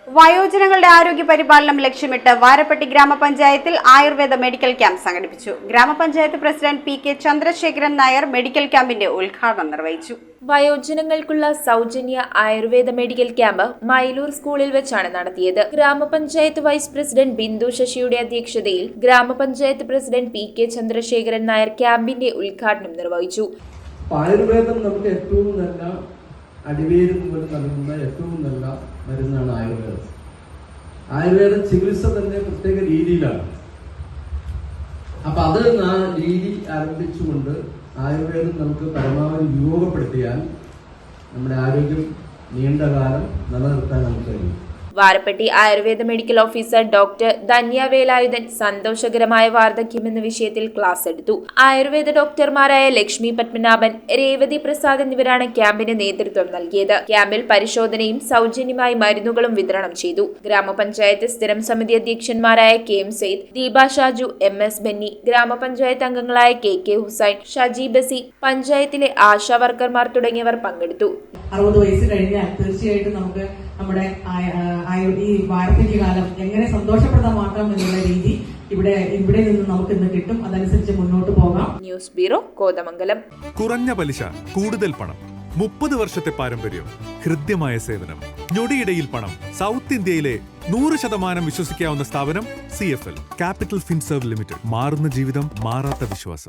വയോജനങ്ങളുടെ ആരോഗ്യ പരിപാലനം ലക്ഷ്യമിട്ട് വാരപ്പെട്ടി ഗ്രാമപഞ്ചായത്തിൽ ആയുർവേദ മെഡിക്കൽ ക്യാമ്പ് സംഘടിപ്പിച്ചു. ഗ്രാമപഞ്ചായത്ത് president P K. Chandrasekharan Nair medical ക്യാമ്പിന്റെ ഉദ്ഘാടനം നിർവഹിച്ചു. വയോജനങ്ങൾക്കുള്ള സൗജന്യ ആയുർവേദ മെഡിക്കൽ ക്യാമ്പ് മൈലൂർ സ്കൂളിൽ വെച്ചാണ് നടത്തിയത്. ഗ്രാമപഞ്ചായത്ത് വൈസ് പ്രസിഡന്റ് ബിന്ദു ശശിയുടെ അധ്യക്ഷതയിൽ ഗ്രാമപഞ്ചായത്ത് പ്രസിഡന്റ് പി.കെ. ചന്ദ്രശേഖരൻ നായർ ക്യാമ്പിന്റെ ഉദ്ഘാടനം നിർവഹിച്ചു. ആയുർവേദം നമുക്ക് ഏറ്റവും നല്ല അടിവേര് മുതൽ നൽകുന്ന ഏറ്റവും നല്ല മരുന്നാണ് ആയുർവേദം. ആയുർവേദ ചികിത്സ തന്നെ പ്രത്യേക രീതിയിലാണ്. അപ്പൊ അത് രീതി ആരംഭിച്ചുകൊണ്ട് ആയുർവേദം നമുക്ക് പരമാവധി ഉപയോഗപ്പെടുത്തിയാൽ നമ്മുടെ ആരോഗ്യം നീണ്ടകാലം നിലനിർത്താൻ നമുക്ക് കഴിയും. Varappetty Ayurveda medical officer doctor Dhanya Velayudhan സന്തോഷകരമായ വാർദ്ധക്യം എന്ന വിഷയത്തിൽ ക്ലാസ് എടുത്തു. ആയുർവേദ ഡോക്ടർമാരായ ലക്ഷ്മി പത്മനാഭൻ, രേവതി പ്രസാദ് എന്നിവരാണ് ക്യാമ്പിന് നേതൃത്വം നൽകിയത്. ക്യാമ്പിൽ പരിശോധനയും സൗജന്യമായി മരുന്നുകളും വിതരണം ചെയ്തു. ഗ്രാമപഞ്ചായത്ത് സ്ഥിരം സമിതി അധ്യക്ഷന്മാരായ കെ.എം. സെയ്ദ്, ദീപ ഷാജു, എം.എസ്. ബെന്നി, ഗ്രാമപഞ്ചായത്ത് അംഗങ്ങളായ കെ.കെ. ഹുസൈൻ, ഷജി ബസി, പഞ്ചായത്തിലെ ആശാ വർക്കർമാർ തുടങ്ങിയവർ പങ്കെടുത്തു. 60 വയസ്സ് കഴിഞ്ഞാൽ തീർച്ചയായിട്ടും നമുക്ക് നമ്മുടെ ഈ വാർദ്ധക്യകാലം എങ്ങനെ സന്തോഷപ്രദമാക്കാം എന്നുള്ള രീതി ഇവിടെ നിന്ന് നമുക്ക് ഇന്ന് കിട്ടും. അതനുസരിച്ച് മുന്നോട്ട് പോകാം. News bureau, Kothamangalam. കുറഞ്ഞ പലിശ, കൂടുതൽ പണം, 30 വർഷത്തെ പാരമ്പര്യം, ഹൃദ്യമായ സേവനം, ഞൊടിയിടയിൽ പണം. സൗത്ത് ഇന്ത്യയിലെ 100% വിശ്വസിക്കാവുന്ന സ്ഥാപനം CFL ക്യാപിറ്റൽ ഫിൻസർവ് ലിമിറ്റഡ്. മാറുന്ന ജീവിതം, മാറാത്ത വിശ്വാസം.